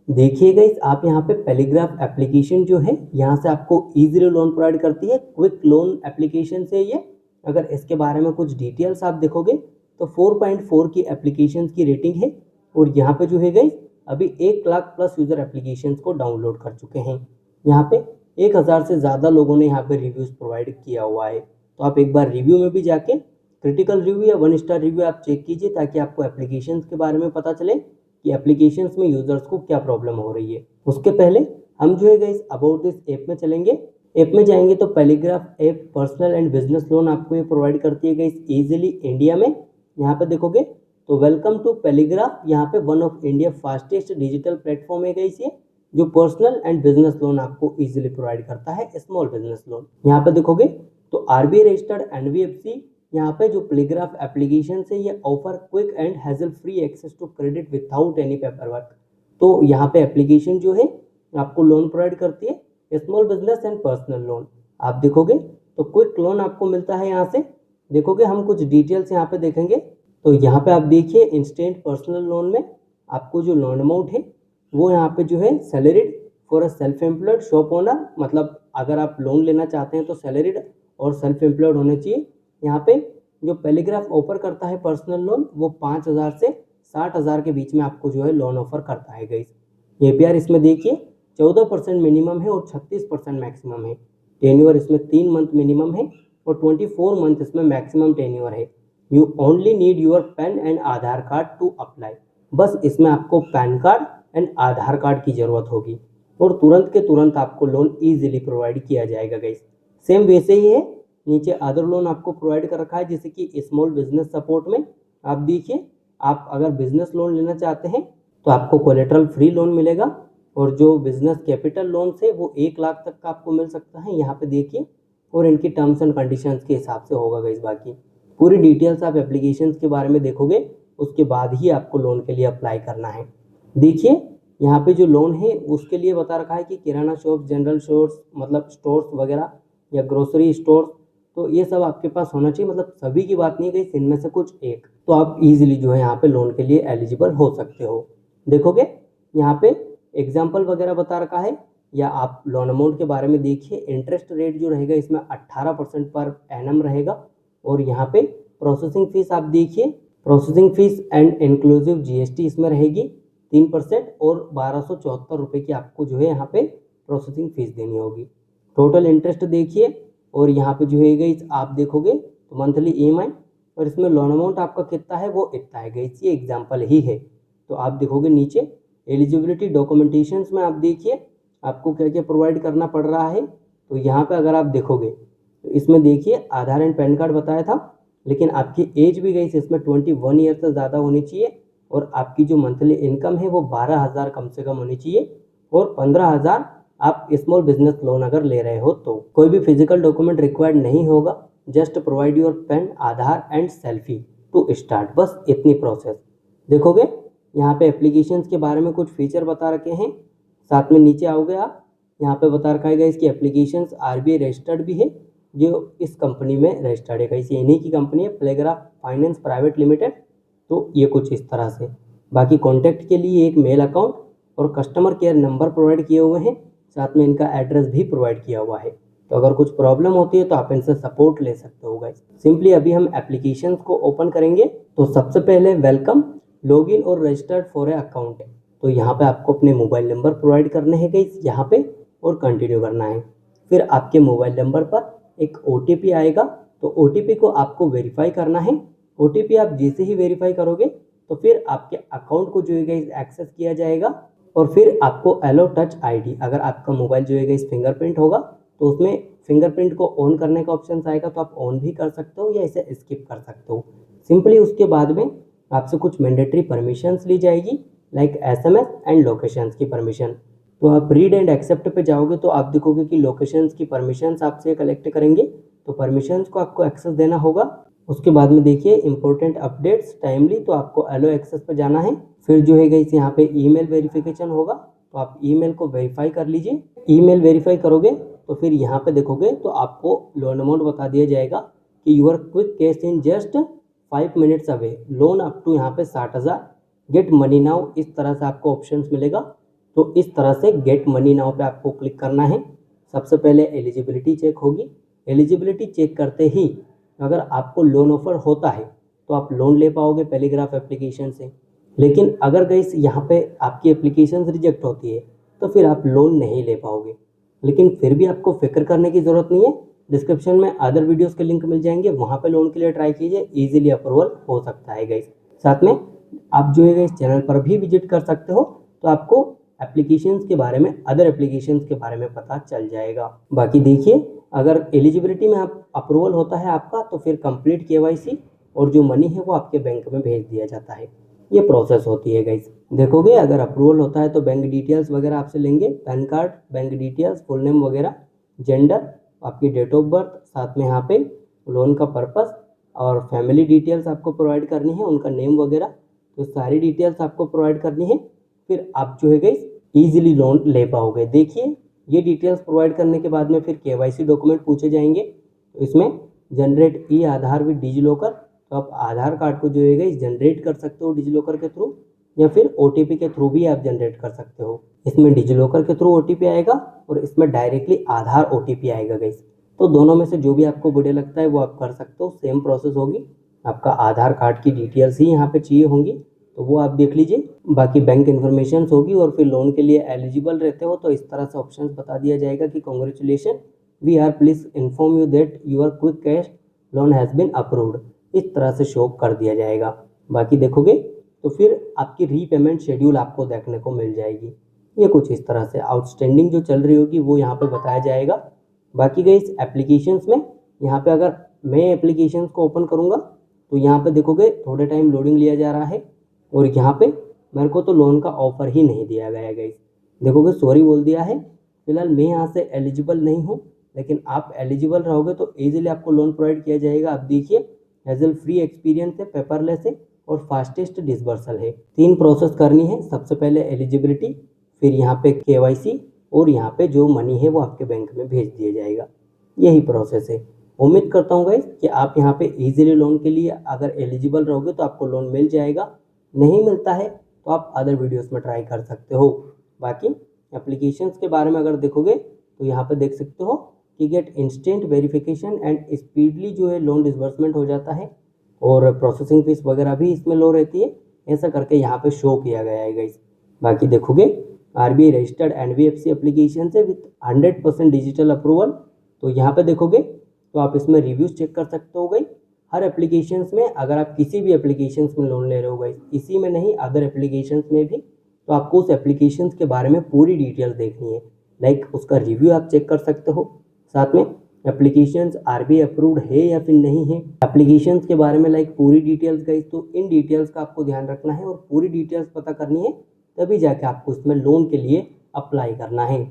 देखिए गाइस, आप यहाँ पे पेलीग्राफ एप्लीकेशन जो है यहाँ से आपको इजीली लोन प्रोवाइड करती है। क्विक लोन एप्लीकेशन से ये, अगर इसके बारे में कुछ डिटेल्स आप देखोगे तो 4.4 की एप्लीकेशन की रेटिंग है और यहाँ पे जो है गाइस अभी 1 लाख प्लस यूज़र एप्लीकेशन को डाउनलोड कर चुके हैं। यहाँ पे 1000 से ज़्यादा लोगों ने यहाँ पे रिव्यूज़ प्रोवाइड किया हुआ है। तो आप एक बार रिव्यू में भी जाके क्रिटिकल रिव्यू या 1 स्टार रिव्यू आप चेक कीजिए ताकि आपको एप्लीकेशन के बारे में पता चले कि एप्लीकेशंस में यूजर्स को क्या प्रॉब्लम हो रही है। उसके पहले हम जो है गाइस अबाउट दिस ऐप में चलेंगे। ऐप में जाएंगे तो पेलीग्राफ app personal and business loan आपको ये प्रोवाइड करती है गाइस इजीली इंडिया में। यहाँ पे देखोगे तो वेलकम टू पेलीग्राफ, यहाँ पे one of India fastest digital platform है गाइस ये, जो पर्सनल एंड बिजनेस लोन आपको इजीली प्रोवाइड करता है, स्मॉल बिजनेस लोन। यहाँ पे देखोगे तो आरबीआई रजिस्टर्ड एनबीएफसी यहाँ पे जो पेलीग्राफ एप्लीकेशन से ये offer quick and hassle free access to credit without any paper work. तो यहाँ पे एप्लीकेशन जो है आपको लोन प्रोवाइड करती है, small business and personal loan. आप देखोगे तो क्विक लोन आपको मिलता है। यहाँ से देखोगे हम कुछ डिटेल्स यहाँ पे देखेंगे तो यहाँ पे आप देखिए इंस्टेंट पर्सनल लोन में आपको जो लोन अमाउंट है वो यहाँ पे जो है salaried for a self employed shop owner, मतलब अगर आप लोन लेना चाहते हैं तो सैलरीड और सेल्फ एम्प्लॉयड होने चाहिए। यहाँ पे जो पेलीग्राफ ऑफर करता है पर्सनल लोन वो 5000 से 60,000 के बीच में आपको जो है लोन ऑफर करता है गाइस। एपीआर इसमें देखिए 14% मिनिमम है और 36% मैक्सिमम है। टेन्योर इसमें 3 मंथ मिनिमम है और 24 मंथ इसमें मैक्सिमम टेन्योर है। You only need your PAN and Aadhaar card to apply. बस इसमें आपको PAN card and Aadhaar card की ज़रूरत होगी और तुरंत के तुरंत आपको लोन ईजिली प्रोवाइड किया जाएगा गाइस। सेम वैसे ही है, नीचे अदर लोन आपको प्रोवाइड कर रखा है जैसे कि स्मॉल बिजनेस सपोर्ट में आप देखिए, आप अगर बिजनेस लोन लेना चाहते हैं तो आपको कोलेटरल फ्री लोन मिलेगा और जो बिजनेस कैपिटल लोन से वो 1 लाख तक का आपको मिल सकता है। यहाँ पे देखिए और इनकी टर्म्स एंड कंडीशंस के हिसाब से होगा गाइस। बाकी पूरी डिटेल्स आप एप्लीकेशन के बारे में देखोगे उसके बाद ही आपको लोन के लिए अप्लाई करना है। देखिए यहाँ पे जो लोन है उसके लिए बता रखा है कि किराना शॉप, जनरल स्टोर्स मतलब स्टोर्स वगैरह या ग्रोसरी स्टोर्स, तो ये सब आपके पास होना चाहिए। मतलब सभी की बात नहीं है कि इनमें से कुछ एक, तो आप इजीली जो है यहाँ पे लोन के लिए एलिजिबल हो सकते हो। देखोगे यहाँ पे एग्जाम्पल वगैरह बता रखा है या आप लोन अमाउंट के बारे में देखिए। इंटरेस्ट रेट जो रहेगा इसमें 18% पर एनम रहेगा और यहाँ पे प्रोसेसिंग फीस आप देखिए, processing fees and inclusive GST इसमें रहेगी 3% और 1274 रुपये की आपको जो है यहाँ पे प्रोसेसिंग फीस देनी होगी। टोटल इंटरेस्ट देखिए और यहाँ पे जो है गाइस आप देखोगे तो मंथली ईएमआई और इसमें लोन अमाउंट आपका कितना है वो इतना है गाइस, ये एग्जांपल ही है। तो आप देखोगे नीचे एलिजिबिलिटी डॉक्यूमेंटेशंस में आप देखिए आपको क्या क्या प्रोवाइड करना पड़ रहा है। तो यहाँ पे अगर आप देखोगे तो इसमें देखिए आधार एंड पैन कार्ड बताया था, लेकिन आपकी एज भी गाइस इसमें 21 ईयर से ज़्यादा होनी चाहिए और आपकी जो मंथली इनकम है वो 12,000 कम से कम होनी चाहिए और 15,000 आप स्मॉल बिजनेस लोन अगर ले रहे हो तो। कोई भी फिजिकल डॉक्यूमेंट रिक्वायर्ड नहीं होगा, just provide your PAN, Aadhaar and selfie to start, बस इतनी प्रोसेस। देखोगे यहाँ पे एप्लीकेशंस के बारे में कुछ फीचर बता रखे हैं। साथ में नीचे आओगे आप, यहाँ पे बता रखा है इसकी एप्लीकेशंस आरबीआई रजिस्टर्ड भी है, जो इस कंपनी में रजिस्टर्ड है। इसी इन्हीं की कंपनी है पेलीग्राफ फाइनेंस प्राइवेट लिमिटेड। तो ये कुछ इस तरह से। बाकी कॉन्टैक्ट के लिए एक मेल अकाउंट और कस्टमर केयर नंबर प्रोवाइड किए हुए हैं, साथ में इनका एड्रेस भी प्रोवाइड किया हुआ है। तो अगर कुछ प्रॉब्लम होती है तो आप इनसे सपोर्ट ले सकते हो गाइस। सिंपली अभी हम एप्लीकेशन को ओपन करेंगे तो सबसे पहले वेलकम, लॉगिन और रजिस्टर्ड फॉर ए अकाउंट। तो यहाँ पे आपको अपने मोबाइल नंबर प्रोवाइड करने हैं गाइस यहाँ पे और कंटिन्यू करना है। फिर आपके मोबाइल नंबर पर एक OTP आएगा, तो OTP को आपको वेरीफाई करना है। OTP आप जैसे ही वेरीफाई करोगे तो फिर आपके अकाउंट को जो है गाइस एक्सेस किया जाएगा और फिर आपको एलो टच आईडी, अगर आपका मोबाइल जो है गाइस फिंगरप्रिंट होगा तो उसमें फिंगरप्रिंट को ऑन करने का ऑप्शन आएगा, तो आप ऑन भी कर सकते हो या इसे स्किप कर सकते हो। सिंपली उसके बाद में आपसे कुछ मैंडेटरी परमिशंस ली जाएगी लाइक SMS एंड लोकेशंस की परमिशन। तो आप रीड एंड एक्सेप्ट पे जाओगे तो आप देखोगे कि लोकेशंस की परमिशंस आपसे कलेक्ट करेंगे, तो परमिशंस को आपको एक्सेस देना होगा। उसके बाद में देखिए इंपॉर्टेंट अपडेट्स टाइमली, तो आपको एलो एक्सेस पे जाना है। फिर जो है गाइस यहाँ पे ईमेल वेरिफिकेशन होगा, तो आप ईमेल को वेरीफाई कर लीजिए। ईमेल वेरीफाई करोगे तो फिर यहाँ पे देखोगे तो आपको लोन अमाउंट बता दिया जाएगा कि your quick cash in just 5 minutes away, loan up to यहाँ पे 60,000, गेट मनी नाउ, इस तरह से आपको ऑप्शंस मिलेगा। तो इस तरह से गेट मनी नाउ पे आपको क्लिक करना है। सबसे पहले एलिजिबिलिटी चेक होगी। एलिजिबिलिटी चेक करते ही अगर आपको लोन ऑफर होता है तो आप लोन ले पाओगे पैलीग्राफ एप्लीकेशन से। लेकिन अगर गाइस यहाँ पे आपकी एप्लीकेशन रिजेक्ट होती है तो फिर आप लोन नहीं ले पाओगे। लेकिन फिर भी आपको फिक्र करने की ज़रूरत नहीं है, डिस्क्रिप्शन में अदर वीडियोस के लिंक मिल जाएंगे, वहाँ पे लोन के लिए ट्राई कीजिए, इजीली अप्रूवल हो सकता है गाइस। साथ में आप जो है इस चैनल पर भी विजिट कर सकते हो, तो आपको एप्लीकेशंस के बारे में, अदर एप्लीकेशंस के बारे में पता चल जाएगा। बाकी देखिए, अगर एलिजिबिलिटी में आप अप्रूवल होता है आपका तो फिर कंप्लीट केवाईसी और जो मनी है वो आपके बैंक में भेज दिया जाता है। ये प्रोसेस होती है गाइस। देखोगे अगर अप्रूवल होता है तो बैंक डिटेल्स वगैरह आपसे लेंगे, pan card, bank details, full name वगैरह, जेंडर, आपकी डेट ऑफ बर्थ, साथ में यहाँ पे लोन का पर्पस और फैमिली डिटेल्स आपको प्रोवाइड करनी है, उनका नेम वगैरह, तो सारी डिटेल्स आपको प्रोवाइड करनी है। फिर आप जो है गाइस ईजिली लोन ले पाओगे। देखिए, ये डिटेल्स प्रोवाइड करने के बाद में फिर केवाईसी डॉक्यूमेंट पूछे जाएंगे। तो इसमें generate e Aadhaar with DigiLocker, तो आप आधार कार्ड को जो है गाइस जनरेट कर सकते हो डिजी लॉकर के थ्रू, या फिर ओटीपी के थ्रू भी आप जनरेट कर सकते हो। इसमें डिजी लॉकर के थ्रू ओटीपी आएगा और इसमें डायरेक्टली आधार ओटीपी आएगा गाइस। तो दोनों में से जो भी आपको बढ़िया लगता है वो आप कर सकते हो। सेम प्रोसेस होगी, आपका आधार कार्ड की डिटेल्स ही यहाँ पे चाहिए होंगी, तो वो आप देख लीजिए। बाकी बैंक इन्फॉर्मेशन होगी और फिर लोन के लिए एलिजिबल रहते हो तो इस तरह से ऑप्शंस बता दिया जाएगा कि congratulation, we are please inform you that your quick cash loan has been approved, इस तरह से शो कर दिया जाएगा। बाकी देखोगे तो फिर आपकी रीपेमेंट शेड्यूल आपको देखने को मिल जाएगी। ये कुछ इस तरह से आउटस्टैंडिंग जो चल रही होगी वो यहाँ पे बताया जाएगा। बाकी गई इस एप्लीकेशंस में यहाँ पे अगर मैं एप्लीकेशंस को ओपन करूँगा तो यहाँ पे देखोगे थोड़े टाइम लोडिंग लिया जा रहा है और यहाँ पे मेरे को तो लोन का ऑफर ही नहीं दिया गया है गाइस। देखोगे सॉरी बोल दिया है, फिलहाल मैं यहाँ से एलिजिबल नहीं हूँ, लेकिन आप एलिजिबल रहोगे तो ईजिली आपको लोन प्रोवाइड किया जाएगा। आप देखिए, हेजल फ्री एक्सपीरियंस है, पेपरलेस है और फास्टेस्ट डिसबर्सल है। 3 प्रोसेस करनी है, सबसे पहले एलिजिबिलिटी, फिर यहाँ पे केवाईसी और यहाँ पे जो मनी है वो आपके बैंक में भेज दिया जाएगा। यही प्रोसेस है। उम्मीद करता हूँ गाइस कि आप यहाँ पे इजीली लोन के लिए अगर एलिजिबल रहोगे तो आपको लोन मिल जाएगा। नहीं मिलता है तो आप अदर वीडियोस में ट्राई कर सकते हो। बाकी एप्लीकेशंस के बारे में अगर देखोगे तो यहाँ पे देख सकते हो कि get instant verification and speedily जो है लोन डिसबर्समेंट हो जाता है और प्रोसेसिंग फीस वगैरह भी इसमें लो रहती है, ऐसा करके यहाँ पे शो किया गया है गाइस। बाकी देखोगे आरबीआई रजिस्टर्ड एनबीएफसी एप्लीकेशन से विथ 100% डिजिटल अप्रूवल, तो यहाँ पे देखोगे तो आप इसमें रिव्यूज चेक कर सकते हो गाइस। हर एप्लीकेशंस में अगर आप किसी भी एप्लीकेशंस में लोन ले रहे हो गाइस, इसी में नहीं अदर एप्लीकेशंस में भी, तो आपको उस एप्लीकेशंस के बारे में पूरी डिटेल देखनी है। लाइक उसका रिव्यू आप चेक कर सकते हो, साथ में एप्लीकेशंस आरबीआई अप्रूव्ड है या फिर नहीं है, एप्लीकेशंस के बारे में लाइक पूरी डिटेल्स गाइस। तो इन डिटेल्स का आपको ध्यान रखना है और पूरी डिटेल्स पता करनी है, तभी जाके आपको इसमें लोन के लिए अप्लाई करना है।